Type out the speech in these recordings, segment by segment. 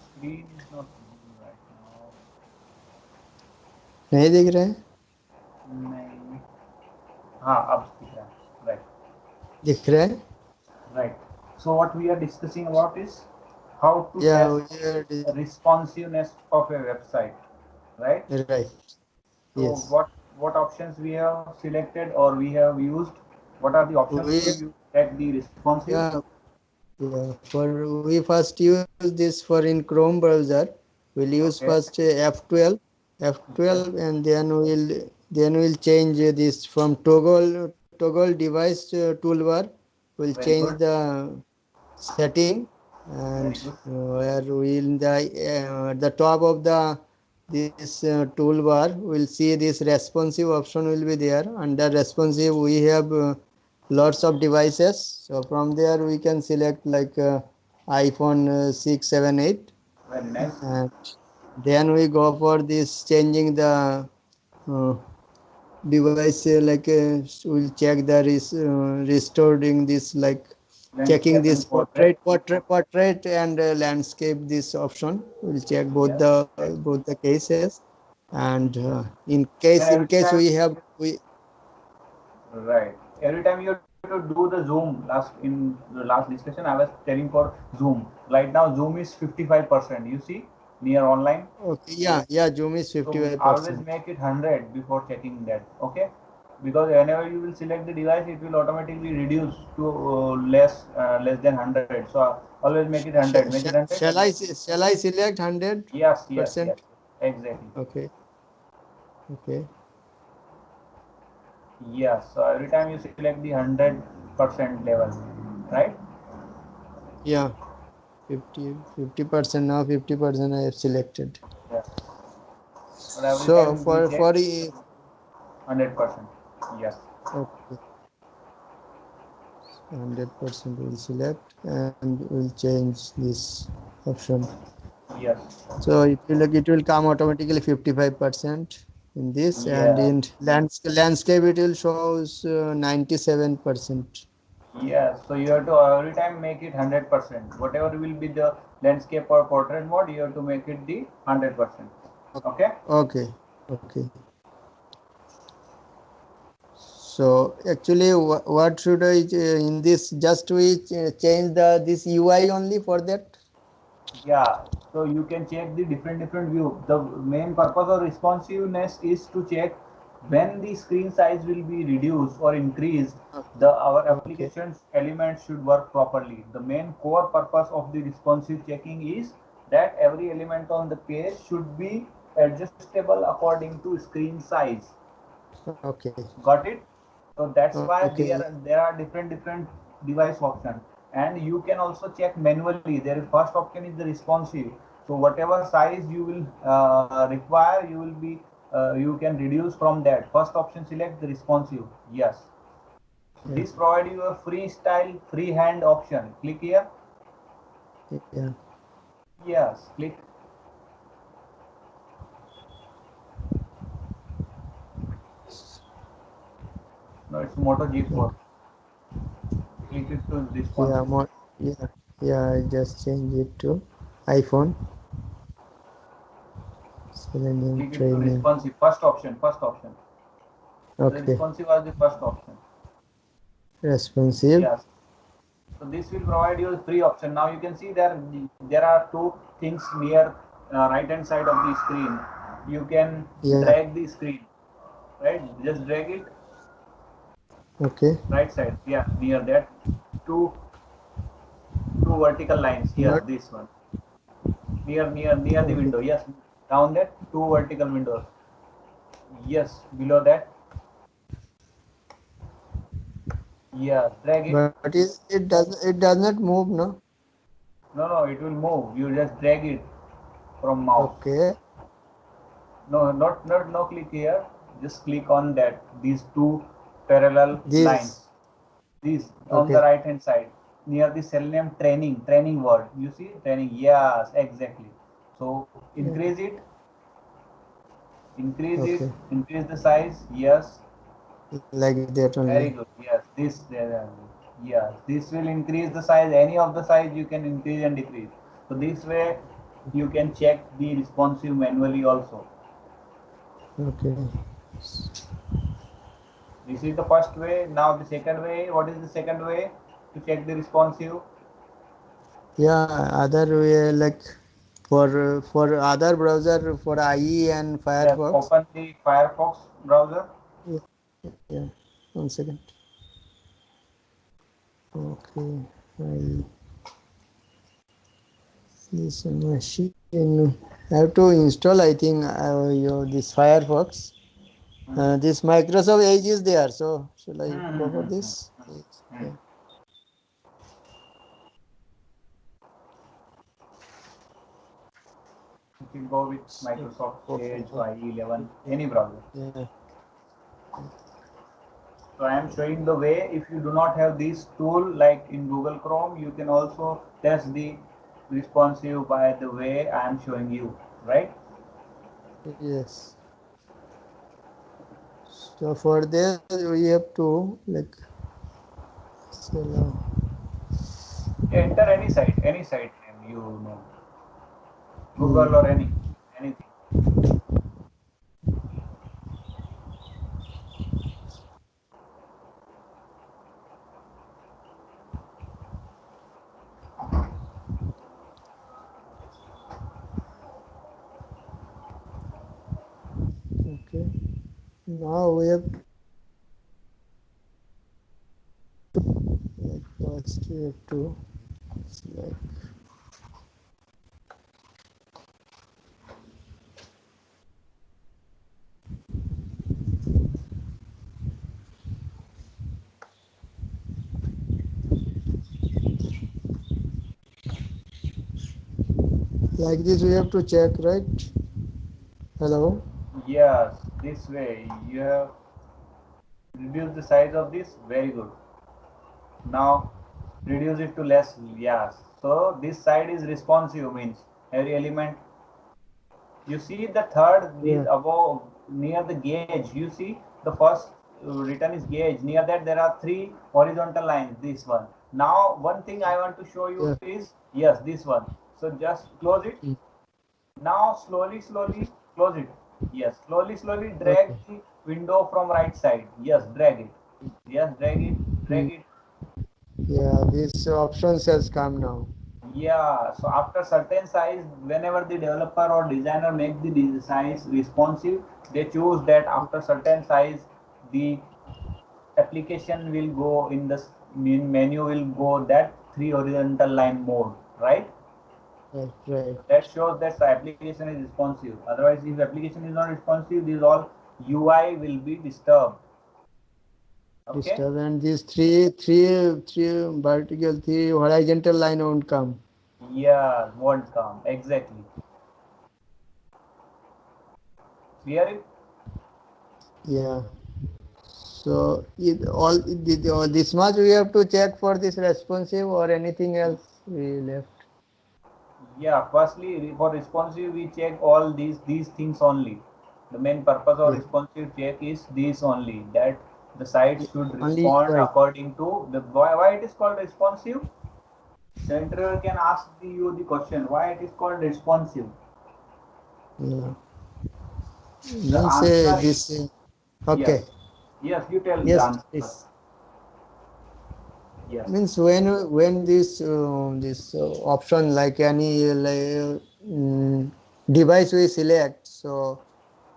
screen is not visible right now. नहीं दिख रहा है? नहीं, हाँ अब दिख रहा है, right. दिख रहा है? Right. So what we are discussing about is how to Yeah, test we are responsiveness of a website, right? right. So Yes. what options we have selected or we have used? What are the options We to you check the responsive? yeah yeah. For we first use this for in Chrome browser. We'll use Okay. first F12, Yes. F12, and then we'll change this from toggle device toolbar. We'll Very change good. the setting, and Very good. where we in the top of the this toolbar we'll see this responsive option will be there. Under responsive we have lots of devices, so from there we can select like iPhone 6, 7, 8, Very nice. and then we go for this changing the uh, device, we'll check the restoring this, like checking Landscape this and portrait. portrait and landscape, this option will check both Yes. the cases. And in Then every case time, we right. Every time you have to do the zoom. In the last discussion, I was telling for zoom. Right now, zoom is 55%. You see near online. okay, yeah, zoom is So always 55%. make it 100 before checking that. Okay, because whenever you will select the device, it will automatically reduce to less than 100. So always make it 100. Make it 100. Shall I select Yes, yes, yes, 100%? exactly. Okay, okay. Yes. So every time you select the 100% level, right? Yeah, 50% now, 50% I have selected. Yeah. But every So time we for check for 100%. Yes. okay, 100% will select, and will change this option. Yes. So it will come automatically 55% in this, and Yeah. in landscape it will shows 97%. Yes, so you have to every time make it 100%. Whatever will be the landscape or portrait mode, you have to make it the 100%. Okay? Okay, okay. So actually, what should I in this? Just we change the this UI only for that. Yeah. So you can check the different view. The main purpose of responsiveness is to check when the screen size will be reduced or increased. The our Okay, application's elements should work properly. The main core purpose of the responsive checking is that every element on the page should be adjustable according to screen size. okay, Got it? So that's why okay. there are different device options, and you can also check manually. There is first option is the responsive. So whatever size you will require, you can reduce from that. First option select the responsive. Yes. So Yeah, this provide you a freestyle freehand option. Click here. yeah. Yes. Click. No, it's Moto G4. Click it to Yeah, responsive. more, yeah, yeah. I just change it to iPhone. Selenium Click it to training. responsive. First option. First option. The Okay, responsive was the first option. responsive. Yes. So this will provide you three option. Now you can see there are two things near right hand side of the screen. You can Yeah. drag the screen, right? Just drag it Okay. right side. Yeah, near that two two vertical lines. Yes, Not this one near the okay. window. Yes, down that two vertical windows. Yes, below that. Yes, drag it. But it does not move, no? No, no, it will move. You just drag it from mouse. Okay. No, not no click here. Just click on that. These two parallel This. lines. These on the Okay. right hand side near the cell name training word. You see training. Yes, exactly. So Yeah. Okay. increase the size. Yes, Like that very only. good. Yes, this there. Yes, this will increase the size. Any of the size you can increase and decrease. So this way you can check the responsive manually also. Okay. This is the first way. Now the second way, what is the second way to check the responsive? Yeah, other way like for other browser for IE and Yes, Firefox. open the Firefox browser. Yeah, yeah. 1 second. Okay. This machine. I have to install. I think this Firefox. This Microsoft Edge is there. So should I go for this? Yeah. You can go with Microsoft Edge, IE11, any browser. Yeah. So I am showing the way. If you do not have this tool like in Google Chrome, you can also test the responsive by the way I am showing you, right? Yes. So for this we have to like Enter any site name you know, Google or anything. okay. Now we have like first we have to select. Like this we have to check, right? Hello? Yes, this way you have reduced the size of this. Very good. Now reduce it to less. Yes. So this side is responsive means every element. You see the third is above near the gauge. You see the first written is gauge. Near that there are 3 horizontal lines. This one. Now one thing I want to show you is yes this one. So just close it. Now slowly close it. Yes, slowly drag the window from right side. Yes, drag it. Yes, drag it. Yeah, this options has come now. Yeah, so after certain size, whenever the developer or designer make the size responsive, they choose that after certain size, the application will go in the menu will go that 3 horizontal line mode, right? Right. That shows that the application is responsive. Otherwise, if application is not responsive, this all UI will be disturbed. Okay? Disturb and these three vertical, 3 horizontal line won't come. Yeah, won't come. Exactly. Clear it? Yeah. So all this much we have to check for this responsive or anything else we left. Yeah, firstly, for responsive, we check all these things only. The main purpose of responsive check is this only, that the site should Only respond right. according to the why it is called responsive. The interviewer can ask you the question why it is called responsive. Yeah. The Means answer this. is Okay. yes. You tell the Yes. answer. This Yes. means when this option like any device we select, so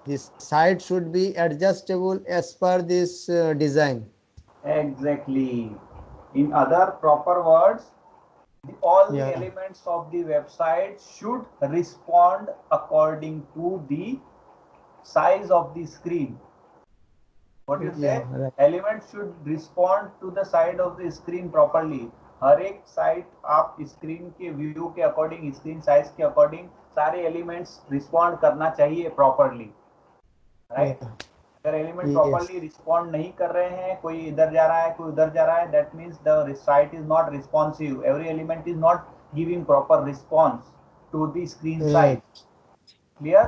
this site should be adjustable as per this design. Exactly. In other proper words, all the Yeah. elements of the website should respond according to the size of the screen. What you say? Right. Elements should respond to the side of the screen properly. हर एक site आप screen के view के according screen size के according सारे elements respond करना चाहिए properly, right? अगर element properly respond नहीं कर रहे हैं, कोई इधर जा रहा है कोई उधर जा रहा है, that means the site is not responsive. Every element is not giving proper response to the screen size. Clear?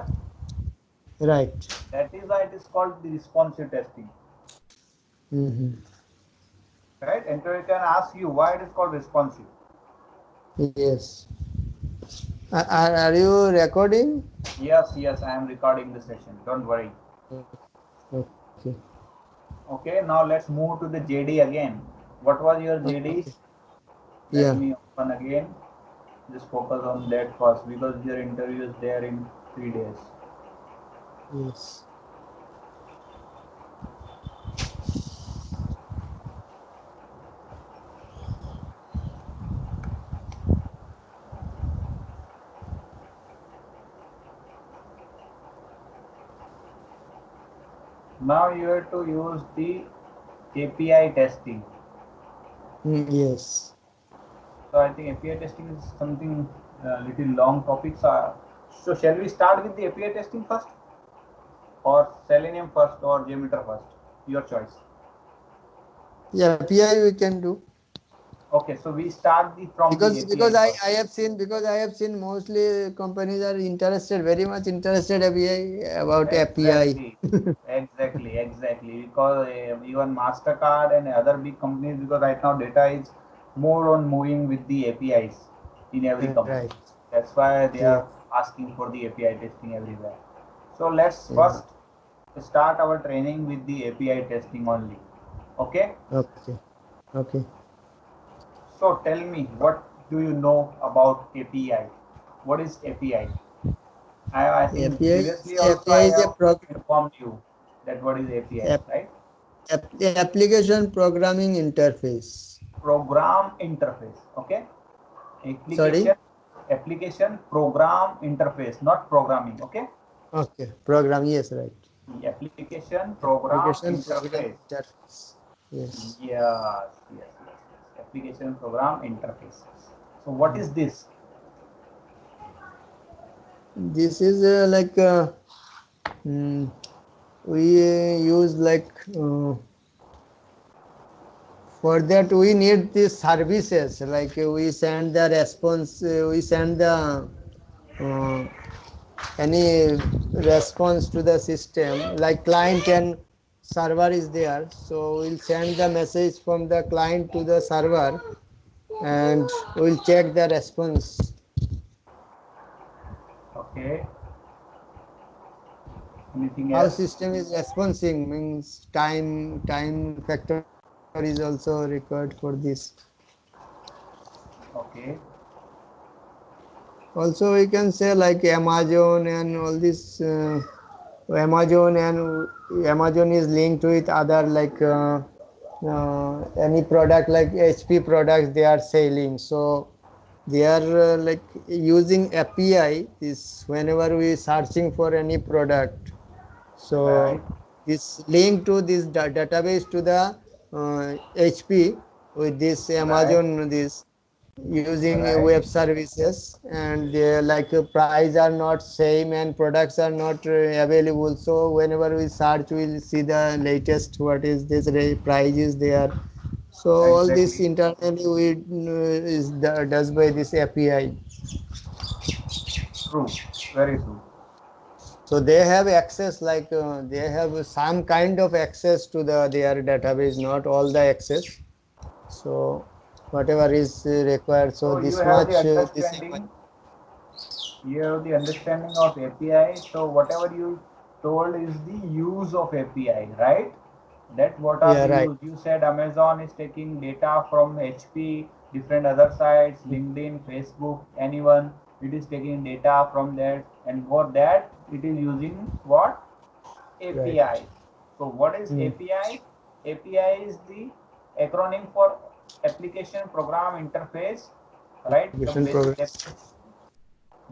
Right. That is why it is called the responsive testing. Right? Interviewer can ask you why it is called responsive. Yes. Are you recording? Yes, yes, I am recording the session. Don't worry. Okay. Okay, now let's move to the JD again. What was your JDs? Okay. Let Yeah. me open again. Just focus on that first because your interview is there in 3 days. Yes. Now you have to use the API testing. Yes. So I think API testing is something little long topics. So shall we start with the API testing first, or Selenium first, or Jmeter first? Your choice. Yeah, API we can do. Okay, so we start from the Because API first. I have seen mostly companies are interested, very much interested API about API. Exactly, exactly. Because even Mastercard and other big companies, because right now data is more on moving with the APIs in every company. Right. That's why they Yeah. are asking for the API testing everywhere. So let's Yeah. first start our training with the API testing only. Okay. Okay. Okay. So tell me, what do you know about API? What is API? I think API previously also API I is a have informed you that what is API, right? application programming interface. Program interface. Okay. Sorry. Application program interface, not programming. Okay. Okay. Program. Yes. Right. The application program Application program interface. interface. Yes. Yes. Application program interface. So what is this? This is mm, we use for that we need these services we send the response we send the uh, any response to the system like client and server is there, so we'll send the message from the client to the server and we'll check the response. Okay. Anything How else? system is responding means time factor is also required for this. Okay. Also we can say like Amazon and all this Amazon and Amazon is linked with other any product like HP products they are selling, so they are like using API is whenever we searching for any product, Right. so this link to this database to the HP with this Right. Amazon this using Right. web services, and price are not same and products are not available, so whenever we search we'll see the latest what is this price is there, so all this Exactly. internally we does by this API. True. Very true. So they have access they have some kind of access to their database, not all the access, so whatever is required, so So you this have the much this understanding. You have the understanding of API. So whatever you told is the use of API, right? That what are yeah, the right. use? You said Amazon is taking data from HP, different other sites, LinkedIn, Facebook, anyone. It is taking data from that, and for that it is using what? Right. API. So what is Hmm. API? API is the acronym for application program interface, right? The Application basic progress.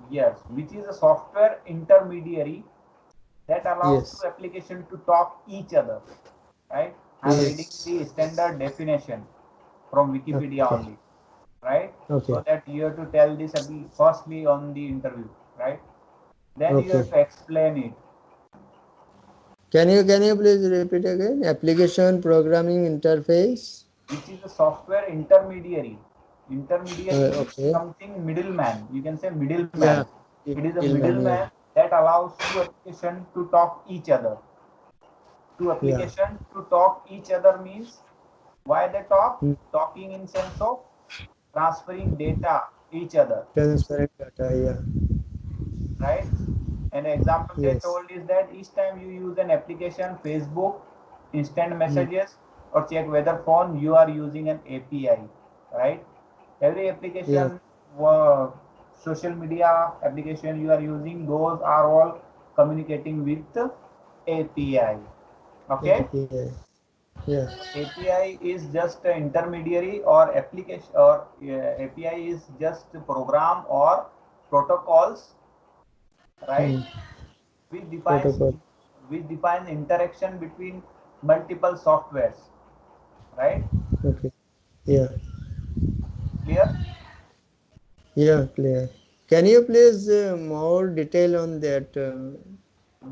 yes, which is a software intermediary that allows Yes. two applications to talk each other, right? I'm reading Yes. the standard definition from Wikipedia Okay. only, right? Okay. So that you have to tell this firstly on the interview, right? Then you have Okay. to explain it, Can you please repeat again? Application programming interface. which is a software intermediary. Intermediary means Okay. something middleman. You can say middleman. Yeah. It is a Middleman. Yeah. middleman that allows two applications to talk each other. Two Yeah. applications to talk each other means why they talk? Hmm. Talking in sense of transferring data each other, Transparent data, yeah. right? An example they Yes. told is that each time you use an application, Facebook, instant messages, or check weather phone, you are using an API, right? Every Yeah. application, social media application you are using, those are all communicating with API. Okay. API. Yeah. API is just an intermediary or application, or API is just program or protocols, right? Hmm. Which defines Protocol. which defines interaction between multiple softwares, right? Okay. Yeah. Clear? Yeah. Clear. Can you please more detail on that?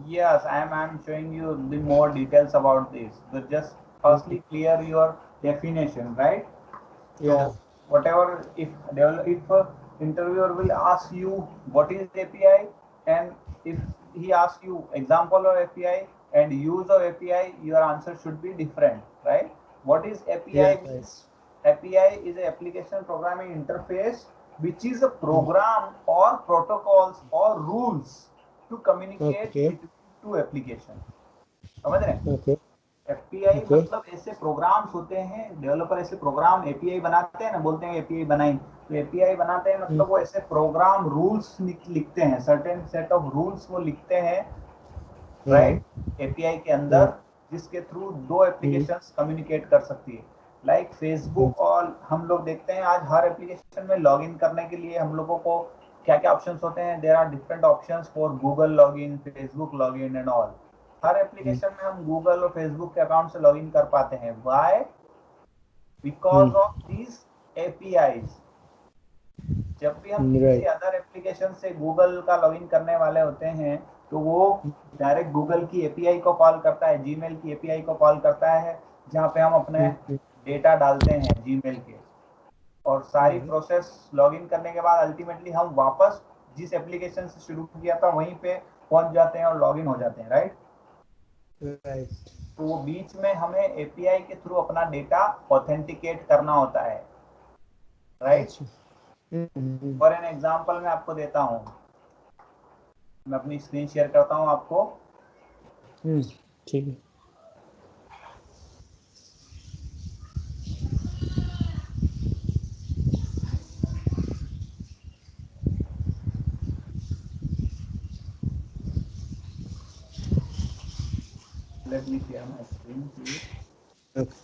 Yes, I'm showing you the more details about this. But just firstly clear your definition, right? Yeah. So whatever, if interviewer will ask you what is API, and if he asks you example of API and use of API, your answer should be different, right? What is Yeah. API Right. means? API is an application programming interface, which is a program or protocols or rules to communicate Okay. between two applications. समझ रहे हैं? Okay. API Okay. मतलब ऐसे programmes होते हैं, developer ऐसे programme API बनाते हैं ना, बोलते हैं एपीआई बनाई, तो एपीआई बनाते हैं Hmm. मतलब वो ऐसे प्रोग्राम रूल्स लिखते हैं, सर्टेन सेट ऑफ रूल्स वो लिखते हैं, Hmm. राइट, एपीआई के Hmm. अंदर, जिसके थ्रू दो एप्लीकेशंस कम्युनिकेट कर सकती है। लाइक फेसबुक, और हम लोग देखते हैं आज हर एप्लीकेशन में लॉगिन करने के लिए हम लोगों को क्या क्या ऑप्शंस होते हैं, there are different options for Google login, Facebook login and all. हर एप्लीकेशन में हम गूगल और फेसबुक के अकाउंट से लॉगिन कर पाते हैं। Why? Because of these APIs. जब भी हम किसी Right. अदर एप्लीकेशन से गूगल का लॉगिन करने वाले होते हैं, तो वो डायरेक्ट गूगल की एपीआई को कॉल करता है, जीमेल की एपीआई को कॉल करता है, जहाँ पे हम अपने डेटा डालते हैं जीमेल के, और सारी प्रोसेस लॉगिन करने के बाद अल्टीमेटली हम वापस जिस एप्लीकेशन से शुरू किया था वहीं पे पहुंच जाते हैं और लॉगिन हो जाते हैं, राइट? Right. तो वो बीच में हमें एपीआई के थ्रू अपना डेटा ऑथेंटिकेट करना होता है, राइट? अच्छा। Hmm. फॉर एन एग्जांपल मैं आपको देता हूँ, मैं अपनी स्क्रीन शेयर करता हूँ आपको। ठीक है। Let me share my screen please. Okay.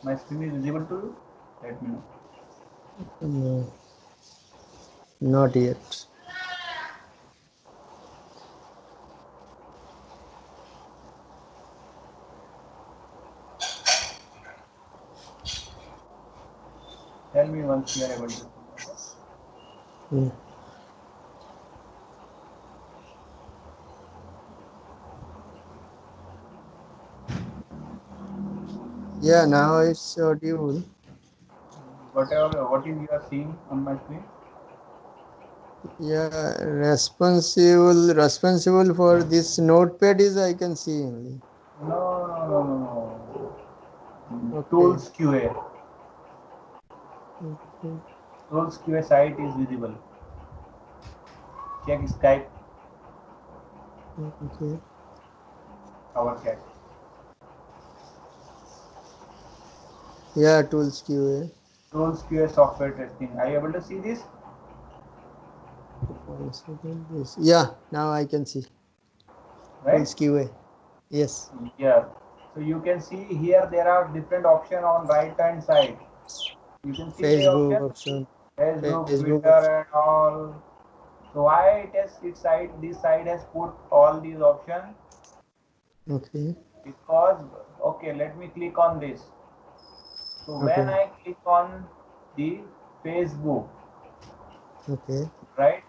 My screen is visible to you? Let me know. No, not yet. Tell me once you are able to see. Hmm. Yeah, now it's audible. What is you are seeing on my screen? Yeah, responsible for this notepad is I can see only. No. Okay. Tools QA. Okay. Tools QA site is visible. Check Skype, Okay. our chat. Yeah, tools QA. Tools QA software testing. Are you able to see this? One second, yes. Yeah, now I can see. Right? Tools QA. Yes. Yeah. So you can see here there are different options on right hand side. You can see the Facebook option. option. Facebook, Facebook Twitter, option. and all. So why this side has put all these options? Okay. Because, okay, let me click on this. So when Okay. I click on the Facebook, Okay. right,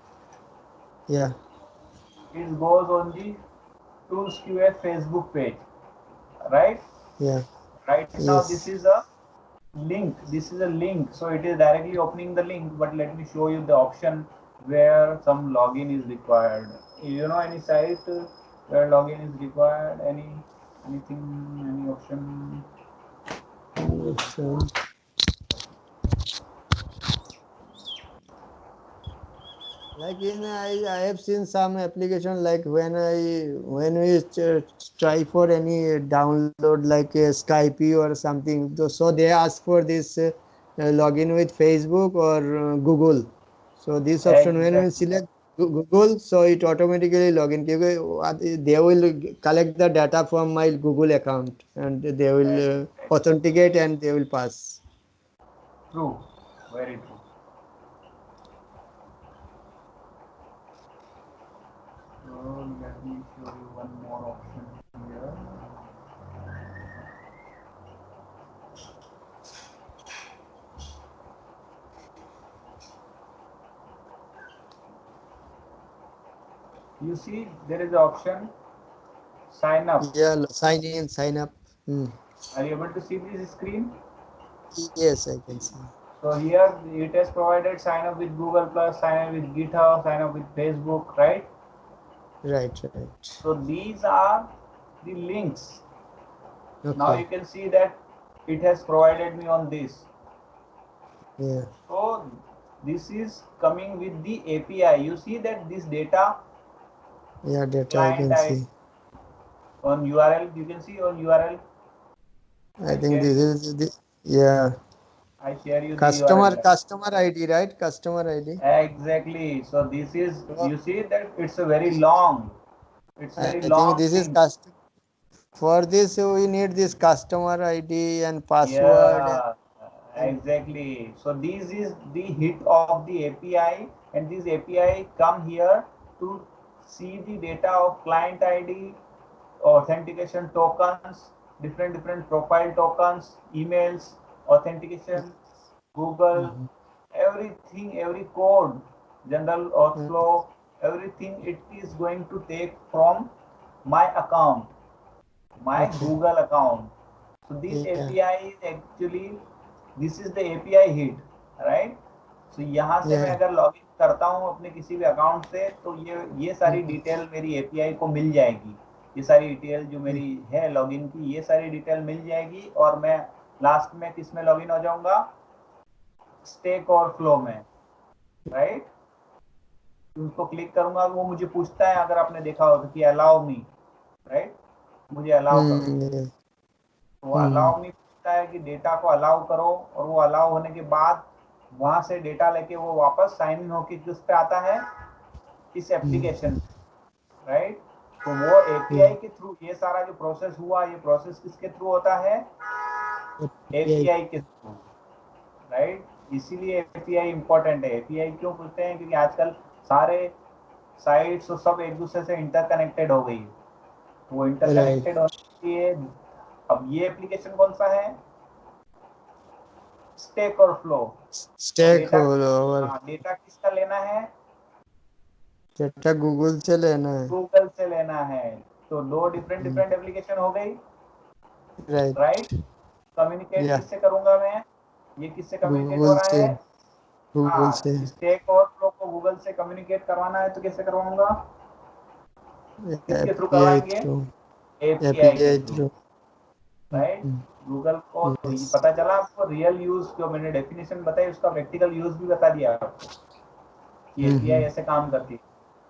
Yeah. it goes on the Tools QA Facebook page, right? Yeah. Right now this Yes. is a link. This is a link, so it is directly opening the link. But let me show you the option where some login is required. You know any site where login is required? Anything, any option? So, like I have seen some application like when we try for any download like Skype or something, so they ask for this login with Facebook or Google. So this option when we Exactly. select Google, so it automatically login. They will collect the data from my Google account and they will authenticate and they will pass. True. Very true. So let me show you one more option here. You see, there is an option sign up. Yeah, sign in, sign up. Are you able to see this screen? Yes, I can see. So here it has provided sign up with Google Plus, sign up with GitHub, sign up with Facebook, right? Right, right. So these are the links. Now Okay. you can see that it has provided me on this. Yeah. So this is coming with the API. You see that this data Yeah, data I client can ID see. on URL. You can see on URL. I I think share this you. is the yeah. I share you the URL. Customer ID, right? Customer ID. Exactly. So this is, So you see that it's a very long. It's very I think long this is link. custom. For this, we need this customer ID and password. Yeah, exactly. So this is the hit of the API, and this API come here to see the data of client ID, authentication tokens, different profile tokens, emails, authentication, Google, Mhm. everything, every code, general auth Mm, flow, everything it is going to take from my account, my okay. Google account. So this Yeah. API is actually, this is the API hit, right? So यहाँ से मैं Yeah. अगर login करता हूँ अपने किसी भी account से, तो ये सारी Mhm. डिटेल मेरी एपीआई को मिल जाएगी। ये सारी डिटेल जो Mm, मेरी है लॉगिन की, ये सारी डिटेल मिल जाएगी और मैं लास्ट में किस में लॉगिन हो जाऊंगा? स्टेक और फ्लो में, राइट? उसको क्लिक करूंगा, वो मुझे पूछता है, अगर आपने देखा हो तो, कि अलाउ मी, राइट? मुझे अलाउ करो। Yeah. तो Mm, अलाउ मी पूछता है कि डेटा को अलाउ करो, और वो अलाउ होने के बाद वहां से डेटा लेके वो वापस साइन इन होके किस पे आता है? इस mm, एप्लीकेशन, राइट? तो वो yeah. एपीआई के थ्रू ये सारा जो प्रोसेस हुआ, ये प्रोसेस किसके थ्रू होता है? API. एपीआई के थ्रू, राइट? इसीलिए एपीआई इंपॉर्टेंट है। एपीआई क्यों पूछते हैं? क्योंकि आजकल सारे साइट्स और सब एक दूसरे से इंटरकनेक्टेड हो गई है। वो Right. इंटरकनेक्टेड होने के लिए, अब ये एप्लीकेशन कौन सा है? स्टेक और फ्लो। और डेटा, Stakeholder. हाँ, डेटा किसका लेना है? डेटा गूगल से लेना है. गूगल से लेना है। तो दो डिफरेंट Mm, डिफरेंट एप्लीकेशन हो गई, right. राइट? Communicate Yeah. किससे करूंगा मैं? ये किससे कम्युनिकेट हो गूगल रहा से. है? गूगल हाँ, से. स्टेक और फ्लो को गूगल से कम्युनिकेट करवाना है, तो कैसे करवाऊंगा? किसके थ्रू API करवाएंगे? through. एपीआई के API through, through. Right? Mm, Google को तो ये yes. पता चला आपको। रियल यूज जो मैंने डेफिनेशन बताई, उसका प्रैक्टिकल यूज भी बता दिया आपको कि एपीआई Mm-hmm. ऐसे काम करती है।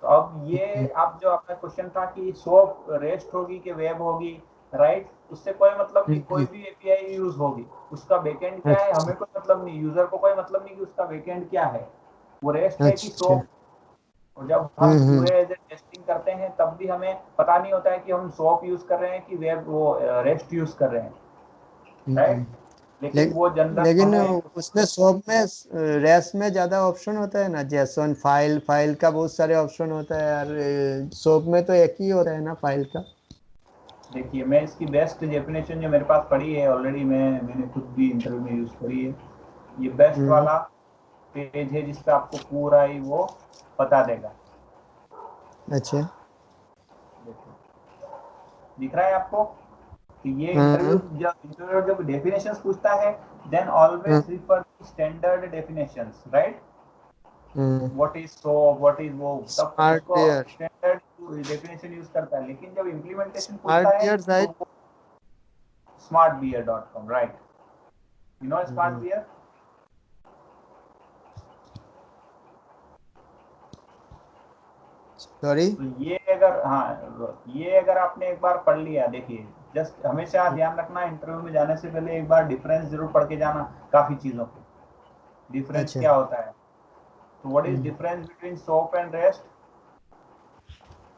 तो अब ये, Mm-hmm. अब जो आपका क्वेश्चन था कि सोप रेस्ट होगी कि वेब होगी, राइट? उससे कोई मतलब नहीं, कोई Mm-hmm. भी एपीआई यूज होगी, उसका बैकएंड क्या है अच्छा. हमें कोई मतलब नहीं, यूजर को कोई मतलब नहीं कि उसका बैकएंड क्या है, वो रेस्ट है कि अच्छा. सोप। और जब हम Mm-hmm. QA टेस्टिंग करते हैं, तब भी हमें पता नहीं होता है कि हम सोप यूज कर रहे हैं कि वेब वो रेस्ट यूज कर रहे हैं, Mm-hmm. राइट? लेकिन ले, वो जनरल लेकिन हमें, उसमें शॉप में रेस में ज्यादा ऑप्शन होता है ना, जेसन फाइल फाइल का बहुत सारे ऑप्शन होता है यार, शॉप में तो एक ही होता है ना फाइल का. देखिए मैं इसकी बेस्ट डेफिनेशन जो मेरे पास पड़ी है ऑलरेडी, मैंने खुद भी इंटरव्यू में यूज करी है, ये बेस्ट हम्म. वाला पेज है जिसपे आपको पूरा ही वो बता देगा। अच्छा. देखिए, दिख रहा है आपको कि ये हाँ. इंटरव्यू जब डेफिनेशंस पूछता है, देन हाँ. Always refer to standard definitions, right? What is SOAP, what is वो, तब स्मार्ट उसको बियर, स्टैंडर्ड डेफिनेशन यूज करता है। लेकिन जब इम्प्लीमेंटेशन स्मार्ट पूछता है बियर तो शायद। वो smartbeer.com, right, you know smart beer. Sorry. तो ये अगर, हाँ ये अगर आपने एक बार पढ़ लिया, देखिए जस्ट हमेशा ध्यान रखना इंटरव्यू में जाने से पहले एक बार डिफरेंस जरूर पढ़ के जाना काफी चीजों के, डिफरेंस अच्छा। क्या होता है। तो what is difference between soap and rest?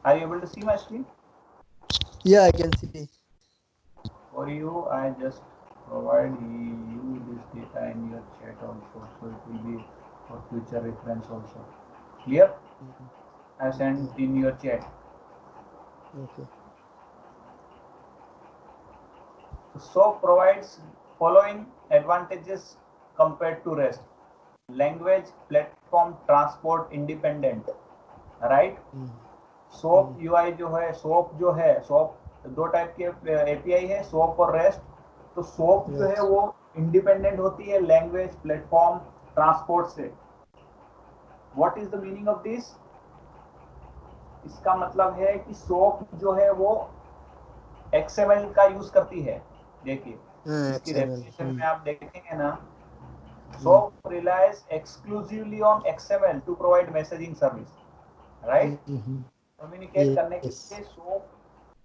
Are you able to see my screen? या I can see. For you, I just provide you this data in your chat also, so it will be for future reference also. Clear? I sent in your chat. Okay. SOAP provides following advantages compared to REST: language, platform, transport independent, right? SOAP UI जो है, SOAP दो type के API है, SOAP और REST। तो SOAP जो है वो इंडिपेंडेंट होती है लैंग्वेज, प्लेटफॉर्म, ट्रांसपोर्ट से। What is the meaning of this? इसका मतलब है कि SOAP जो है वो XML का यूज करती है। देखिए इसकी डेफिनेशन में आप देखेंगे ना, SOAP relies exclusively on XML to provide messaging service, right? Communicate करने के लिए SOAP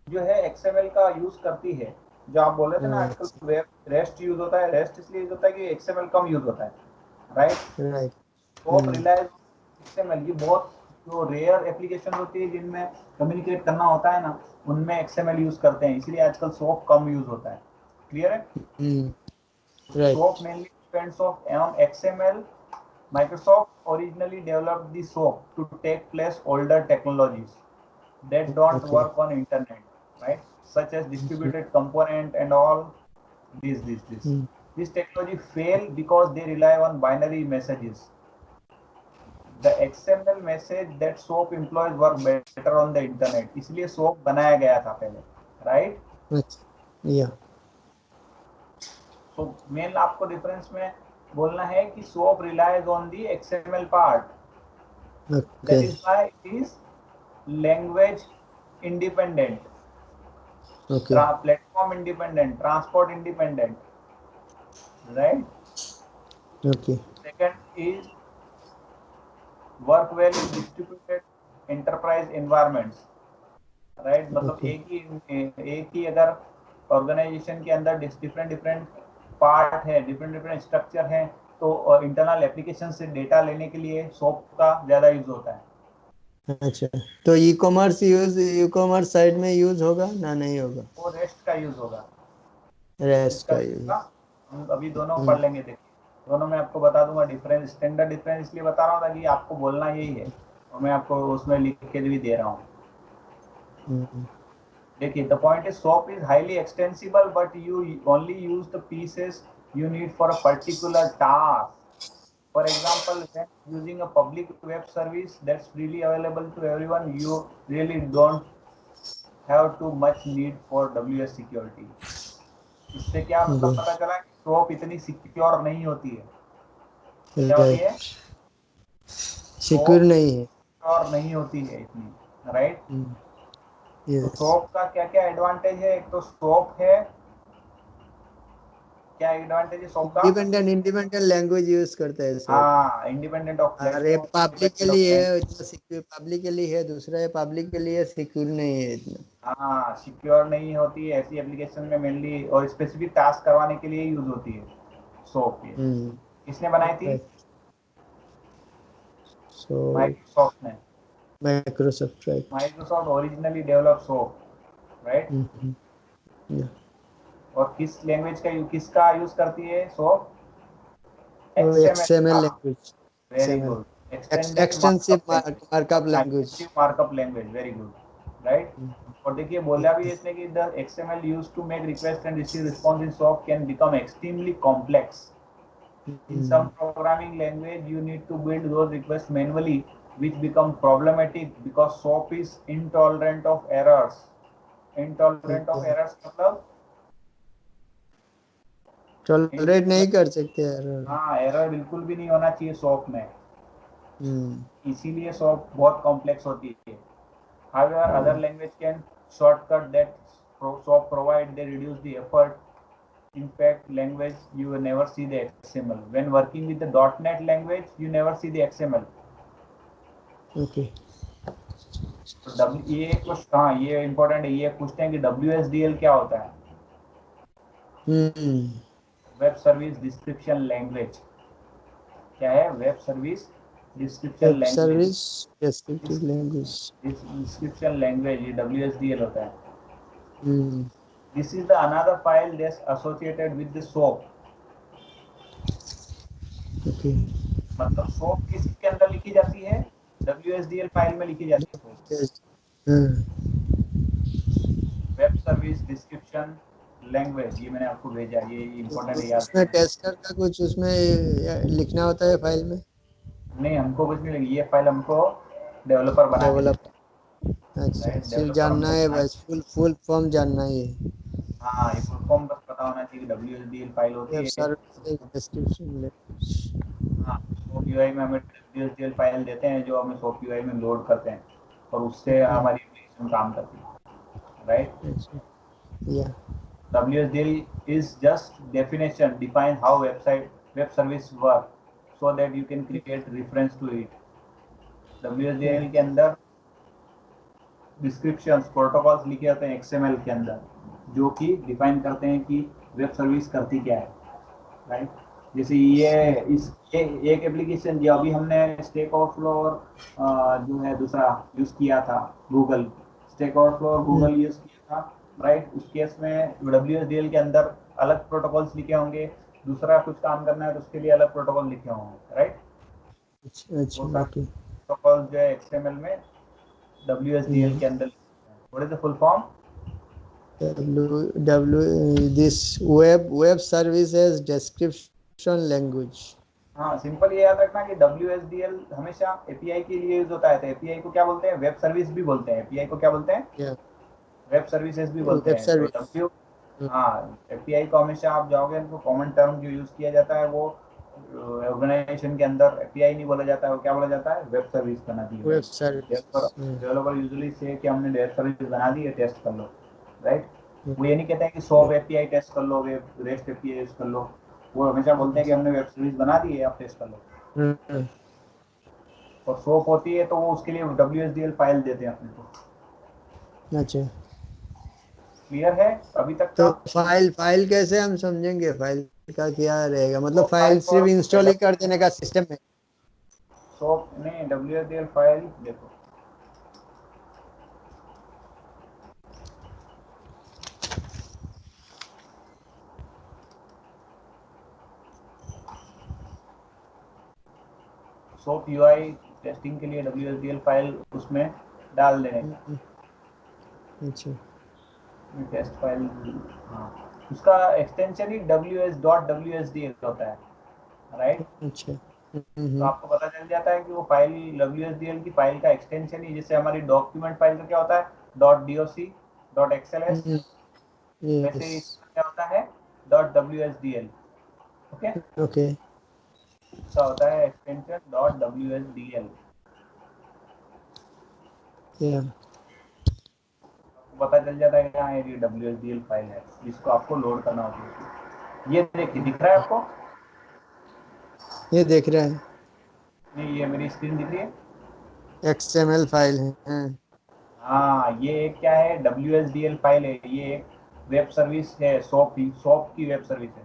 जो है XML का यूज करती है। जो आप बोल रहे थे ना आजकल वेब रेस्ट यूज होता है, रेस्ट इसलिए यूज होता है कि XML कम यूज होता है, राइट। SOAP रिलायंस XML, ये बहुत जो रेयर एप्लीकेशन होती है जिनमें कम्युनिकेट करना होता है ना, उनमें XML यूज करते हैं, इसलिए आजकल SOAP कम यूज होता है। क्लियर है? SOAP mainly depends on XML. Microsoft originally developed the SOAP to take place older technologies that don't work on internet, right? Such as distributed component and all this. This technology fail because they rely on binary messages. The XML message that SOAP employs work better on the internet. इसलिए SOAP बनाया गया था पहले, right? Yeah. So main आपको difference में बोलना है कि SOAP relies on the XML part. That is why it is language independent, platform independent, transport independent, right? Second is work well in distributed enterprise environments, right? मतलब एक ही अगर organisation के अंदर डिफरेंट पार्ट है, डिफरेंट स्ट्रक्चर है, तो internal application से data लेने के लिए SOAP का ज्यादा यूज होता है। अच्छा, तो ई कॉमर्स साइड में यूज होगा ना, नहीं होगा? वो रेस्ट का यूज होगा, रेस्ट का यूज। हम अभी दोनों पढ़ लेंगे। देखिए दोनों में आपको बता दूंगा डिफरेंस, स्टैंडर्ड डिफरेंस इसलिए बता रहा हूँ ताकि आपको बोलना यही है, और मैं आपको उसमें लिख के भी दे रहा हूँ। देखिए the point is SOAP is highly extensible but you only use the pieces you need for a particular task. For example, when using a public web service that's freely available to everyone, you really don't have too much need for WS security. इससे क्या मतलब पता चला कि SOAP इतनी secure नहीं होती है। क्या होती है? सिक्योर नहीं है, सिक्योर नहीं होती है इतनी, राइट? तो यस। SOAP का क्या क्या एडवांटेज है? एक तो SOAP है, क्या एडवांटेज है SOAP का? इंडिपेंडेंट लैंग्वेज यूज करता है SOAP। हाँ, इंडिपेंडेंट ऑफ अरे प्लेटफॉर्म, पब्लिकली है, इतना सिक्योर पब्लिकली है, दूसरा है पब्लिकली है, सिक्योर नहीं है इतना। हाँ, सिक्योर नहीं होती है ऐसी एप्लीकेशन में मेनली, और स्पेसिफिक टास्क करवाने के लिए यूज होती है SOAP। ये किसने बनाई थी? माइक्रोसॉफ्ट ने। Microsoft, right. Microsoft originally develop SOAP, right? और किस लैंग्वेज का किसका यूज करती है SOAP? XML language. Very good. Extensive markup language. Markup language, very good, right. और देखिए बोला भी इसने कि the XML used to make request and receive response in SOAP can become extremely complex. In some programming language, you need to build those requests manually, which become problematic because SOAP is intolerant of errors. Intolerant of errors मतलब tolerate नहीं कर सकते error. हाँ, error बिल्कुल भी नहीं होना चाहिए SOAP में, इसीलिए SOAP बहुत कॉम्प्लेक्स होती है. However, other language can shortcut that SOAP provide. They reduce the effort. In fact, language you will never see the XML. When working with the .NET language, you never see the XML. Okay. तो ये कुछ, हाँ ये important है. ये पूछते हैं कि WSDL क्या होता है. Web service description language. क्या है? Web service description language. Service descriptive language. Description language ये WSDL होता है. This is the another file that's associated with the SOAP. Okay. मतलब SOAP किसके अंदर लिखी जाती है? WSDL फाइल में लिखी जाती है. वेब सर्विस डिस्क्रिप्शन लैंग्वेज, ये मैंने आपको भेजा, ये इम्पोर्टेंट है याद. उसमें टेस्टर का कुछ उसमें लिखना होता है फाइल में? नहीं, हमको कुछ नहीं लगी. ये फाइल हमको डेवलपर बना के. अच्छा, सिर्फ जानना है बस, फुल फॉर्म जानना है. हाँ, ये फुल फॉर्म बस पता होना चाहिए. WSDL फाइल होती है. Service description language. हाँ, SOAP UI में हमें WSDL फाइल देते हैं जो हमें SOAP UI में लोड करते हैं और उससे हमारी एप्लीकेशन काम करती है. राइट? या WSDL is just definition, define how web service work so that you can create reference to it. WSDL के अंदर डिस्क्रिप्शंस, प्रोटोकॉल्स लिखे होते हैं XML के अंदर, जो कि डिफाइन करते हैं कि वेब सर्विस करती क्या है. राइट? जैसे ये एक एप्लीकेशन जो अभी हमने स्टैक ओवरफ्लो और जो है दूसरा यूज किया था, गूगल स्टैक ओवरफ्लो और गूगल यूज किया था. राइट? उस केस में WSDL के अंदर अलग प्रोटोकॉल्स लिखे होंगे. दूसरा कुछ काम करना है तो उसके लिए अलग प्रोटोकॉल लिखे होंगे. राइट? अच्छा. प्रोटोकॉल जो है XML में WSDL के अंदर. What is the full form? This web service as description language. हाँ, सिंपल ये याद रखना कि WSDL हमेशा API के लिए यूज होता है. तो API को क्या बोलते हैं? वेब सर्विस भी बोलते हैं. API को क्या बोलते हैं? वेब सर्विसेज भी बोलते हैं. तो API को हमेशा आप जाओगे तो कॉमन टर्म जो यूज किया जाता है वो ऑर्गेनाइजेशन के अंदर API नहीं बोला जाता है. वो क्या बोला जाता है? वेब सर्विस बना दी है. Web service. डेवलपर यूजुअली से कि हमने वेब सर्विस बना दी है, टेस्ट कर लो. राइट? वो ये नहीं कहते हैं कि SOAP API टेस्ट कर लो, REST API यूज कर लो. वो हमेशा बोलते हैं कि हमने वेब सर्विस बना दी है, आप टेस्ट कर लो. और SOAP होती है तो वो उसके लिए WSDL फाइल देते हैं अपने को. अच्छा, क्लियर है अभी तक? तो फाइल कैसे हम समझेंगे? फाइल का क्या रहेगा? मतलब फाइल सिर्फ इंस्टॉल ही कर देने का सिस्टम है? SOAP नहीं, WSDL फाइल देखो. SOAP UI टेस्टिंग के लिए WSDL फाइल उसमें डाल देने का. अच्छा, टेस्ट फाइल. हाँ, उसका एक्सटेंशन ही WS.WSDL होता है. राइट? अच्छा. तो आपको पता चल जाता है कि वो फाइल WSDL की फाइल का एक्सटेंशन ही, जैसे हमारी डॉक्यूमेंट फाइल का क्या होता है? .doc, .xls. वैसे इसका क्या होता है? .WSDL. ओके. इसका होता है एक्सटेंशन .WSDL. आपको पता चल जाता है कि हाँ ये WSDL फाइल है, जिसको आपको लोड करना होती है. ये देखिए, दिख रहा है आपको? ये देख रहा है. नहीं, ये मेरी स्क्रीन दिख रही है. XML फाइल है. हाँ, ये क्या है? WSDL फाइल है. ये एक वेब सर्विस है. SOAP की वेब सर्विस है.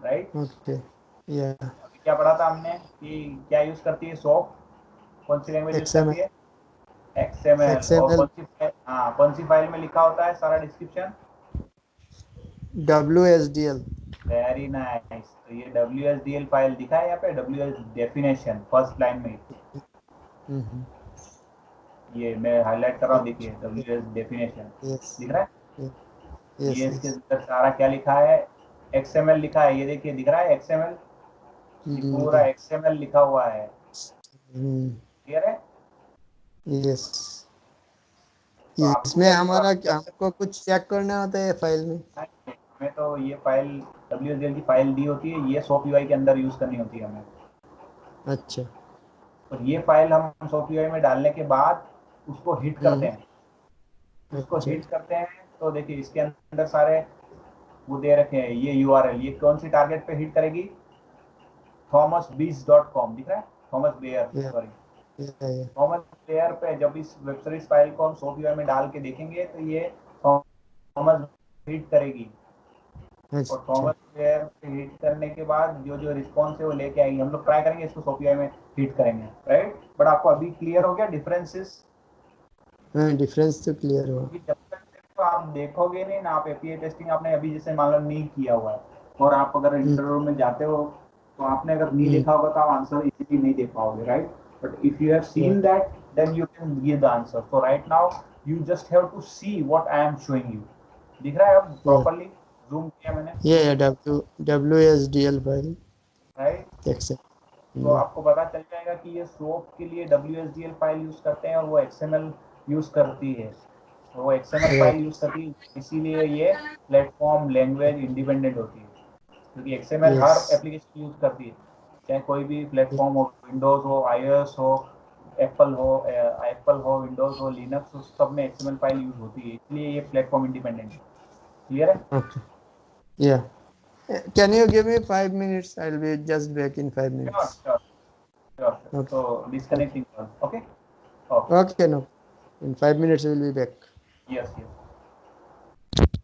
राइट? ओके. अभी क्या पढ़ा था हमने कि क्या यूज करती है SOAP? कौन सी लैंग्वेज यूज करती है? XML. और कौन सी फाइल में लिखा होता है सारा डिस्क्रिप्शन? WSDL. Very nice. तो ये WSDL फाइल दिखा है यहाँ पे. WS डेफिनेशन फर्स्ट लाइन में. ये मैं हाईलाइट कर रहा हूँ, देखिए WS डेफिनेशन दिख रहा है. ये इसके अंदर सारा क्या लिखा है? XML लिखा है. ये देखिए, दिख रहा है XML. ये पूरा XML लिखा हुआ है. क्लियर है? यस. इसमें हमको कुछ चेक करना होता है फाइल में? हमें तो ये फाइल WSDL की फाइल दी होती है, ये SOAP UI के अंदर यूज करनी होती है हमें. अच्छा. तो ये फाइल हम SoapUI में डालने के बाद उसको हिट करते हैं, उसको अच्छा, हिट करते हैं। तो देखिए इसके अंदर सारे वो दे रखे हैं, ये URL, ये कौन सी टारगेट पे हिट करेगी, thomasbees.com दिख रहा है, थॉमस बेयर, या सॉरी या थॉमस बेयर पे जब इस वेब सर्विस फाइल को हम SoapUI में डाल के देखेंगे तो ये थॉमस हिट करेगी। और अच्छा, थॉमस बेयर पे हिट करने के बाद जो जो रिस्पॉन्स है वो लेके आएगी। हम लोग ट्राई करेंगे इसको SoapUI में हिट करेंगे, राइट। बट आपको अभी क्लियर हो गया डिफरेंसेस? हाँ, डिफरेंस तो क्लियर हुआ। क्योंकि जब तक तो आप देखोगे नहीं ना, आप एपीआई टेस्टिंग आपने अभी जैसे मान लो नहीं किया हुआ है और आप अगर इंटरव्यू में जाते हो तो आपने अगर नहीं देखा होगा तो आप आंसर इजीली नहीं दे पाओगे, right. But if you have seen that then you can give the answer. So right now you just have to see what I am showing you. दिख रहा है अब प्रॉपर्ली जूम किया मैंने, या WSDL फाइल राइट। एक्सेप्ट। तो आपको पता चल जाएगा कि ये सोप के लिए WSDL फाइल यूज करते हैं और वो XML यूज करती है, तो वो XML फाइल यूज करती है, इसीलिए ये प्लेटफॉर्म लैंग्वेज इंडिपेंडेंट होती है। क्योंकि XML यस, हर एप्लीकेशन यूज करती है, चाहे कोई भी प्लेटफॉर्म हो, विंडोज हो, iOS हो, एप्पल हो, विंडोज हो, लिनक्स हो, सब में XML फाइल यूज होती है, इसलिए ये प्लेटफॉर्म इंडिपेंडेंट है। क्लियर है? ओके, या can you give me 5 minutes? I'll be just back in five sure minutes. Sure sure. Okay, तो okay, disconnecting, okay okay, okay, no, in 5 minutes we will be back. Yes yes.